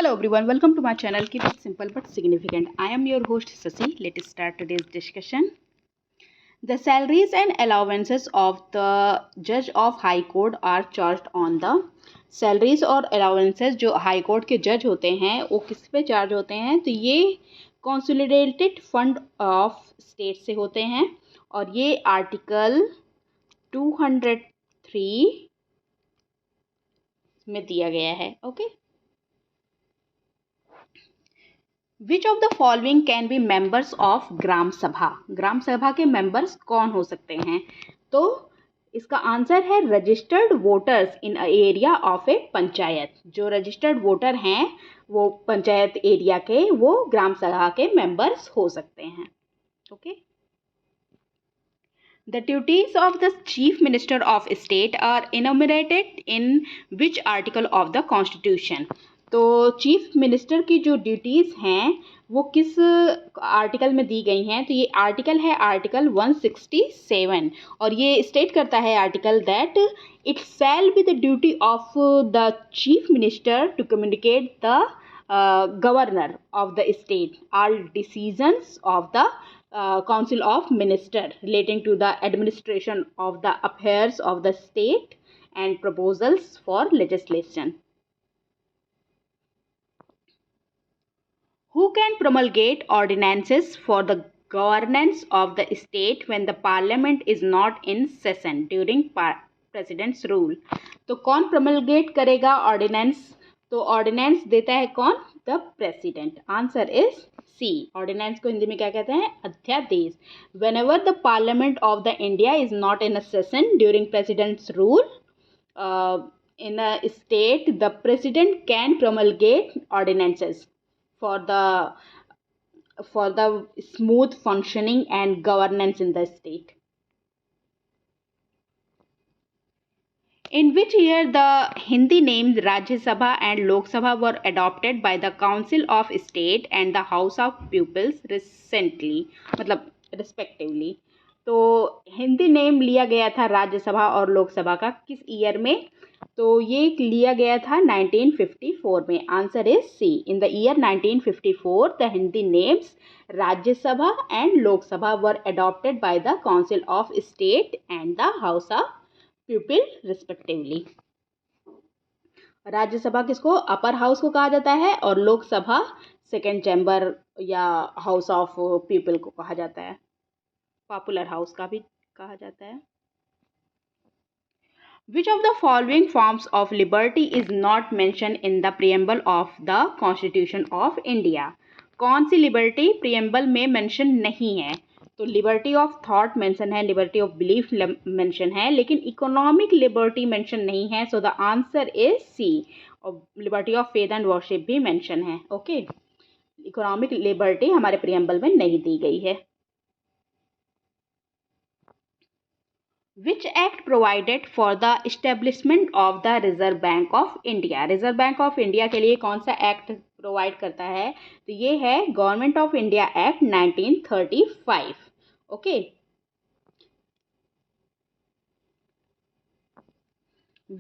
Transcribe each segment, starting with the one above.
Hello everyone, welcome to my channel. Keep it simple but significant. I am your host Sasi. Let's start today's discussion. The salaries and allowances of the judge of high court are charged on the salaries और allowances जो high court के जज होते हैं वो किस पे charge होते हैं, तो ये कंसोलिडेटेड फंड ऑफ स्टेट से होते हैं और ये आर्टिकल 203 में दिया गया है. Okay. Which of the following can be members of gram sabha. Gram सभा के मेंबर्स कौन हो सकते हैं? तो इसका आंसर है registered voters in area of a panchayat. जो रजिस्टर्ड वोटर हैं वो पंचायत एरिया के, वो ग्राम सभा के मेंबर्स हो सकते हैं. Okay. The duties of the Chief Minister of State are enumerated in which article of the Constitution? तो चीफ मिनिस्टर की जो ड्यूटीज़ हैं वो किस आर्टिकल में दी गई हैं? तो ये आर्टिकल है आर्टिकल 167 और ये स्टेट करता है article that it shall be the duty of the chief minister to communicate the governor of the state all decisions of the Council of Minister relating to the administration of the affairs of the state and proposals for legislation. Who can promulgate ordinances for the governance of the state when the parliament is not in session during president's rule? तो कौन promulgate करेगा ordinance? तो ordinance देता है कौन? The president. Answer is C. Ordinance को हिंदी में क्या कहते हैं? अध्यादेश. Whenever the parliament of the India is not in a session during president's rule in a state, the president can promulgate ordinances for the smooth functioning and governance in the state. In which year the Hindi names Rajya Sabha and Lok Sabha were adopted by the Council of State and the House of Pupils recently, मतलब respectively? तो Hindi name लिया गया था राज्यसभा और लोकसभा का किस year में? तो ये लिया गया था 1954 में. Answer is C. In the year 1954 the Hindi names Rajya Sabha and Lok Sabha were adopted by the council of state and the house of people respectively. Rajya Sabha किसको? अपर हाउस को कहा जाता है और लोकसभा सेकेंड चैम्बर या हाउस ऑफ पीपल को कहा जाता है. पॉपुलर हाउस का भी कहा जाता है. Which of the following forms of liberty is not mentioned in the preamble of the Constitution of India? कौन सी लिबर्टी प्रियम्बल में मेंशन नहीं है? तो लिबर्टी ऑफ थॉट मेंशन है, लिबर्टी ऑफ बिलीफ मेंशन है, लेकिन इकोनॉमिक लिबर्टी मेंशन नहीं है. So the answer is C. और liberty of faith and worship भी मेंशन है. ओके. इकोनॉमिक लिबर्टी हमारे प्रियम्बल में नहीं दी गई है. Which act provided for the establishment of the Reserve Bank of India? Reserve Bank of India के लिए कौन सा एक्ट प्रोवाइड करता है? तो ये है government of India act 1935. Okay.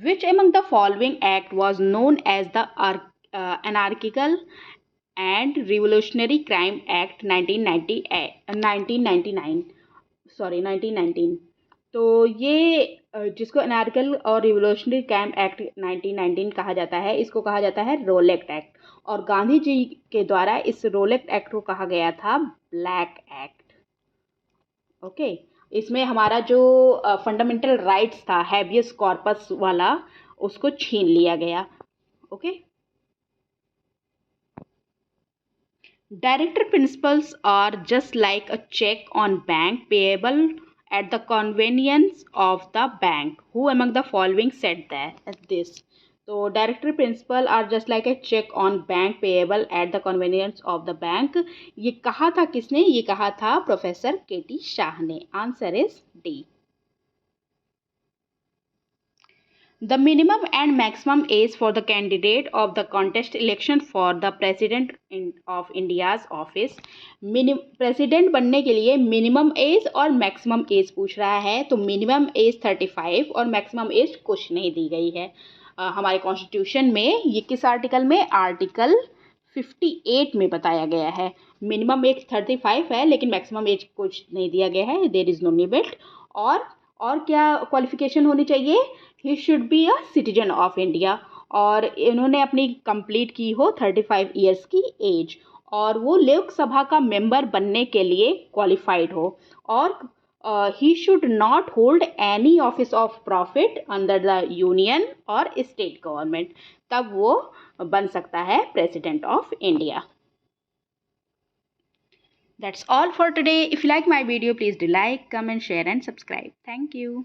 Which among the following act was known as the Anarchical and Revolutionary Crime Act 1919? तो ये जिसको अनार्कल और रिवोल्यूशनरी क्राइम एक्ट 1919 कहा जाता है, इसको कहा जाता है रोलेक्ट एक्ट. और गांधी जी के द्वारा इस रोलेक्ट एक्ट को कहा गया था ब्लैक एक्ट. ओके. इसमें हमारा जो फंडामेंटल राइट्स था हैबियस कॉर्पस वाला, उसको छीन लिया गया. Okay. Director principles are just like a cheque on bank payable at the convenience of the bank. Who among the following said that this? So director principal are just like a check on bank payable at the convenience of the bank. ये कहा था किसने? ये कहा था professor केटी शाह ने. Answer is D. The minimum and maximum age for the candidate of the contest election for the president of India's office. President बनने के लिए मिनिमम एज और मैक्सिमम एज पूछ रहा है. तो मिनिमम एज 35 और मैक्सिमम एज कुछ नहीं दी गई है. हमारे कॉन्स्टिट्यूशन में ये किस आर्टिकल में, आर्टिकल 58 में बताया गया है। मिनिमम एज 35 है लेकिन मैक्सिमम एज कुछ नहीं दिया गया है, देयर इज़ नो लिमिट। और क्या क्वालिफिकेशन होनी चाहिए, he should be a citizen of India, और इन्होंने अपनी कंप्लीट की हो 35 ईयर्स की एज, और वो लोकसभा का मेंबर बनने के लिए क्वालिफाइड हो, और he should not hold any office of profit under the union और स्टेट गवर्नमेंट, तब वो बन सकता है president of India. That's all for today. If you like my video, please do like, comment, share and subscribe. Thank you.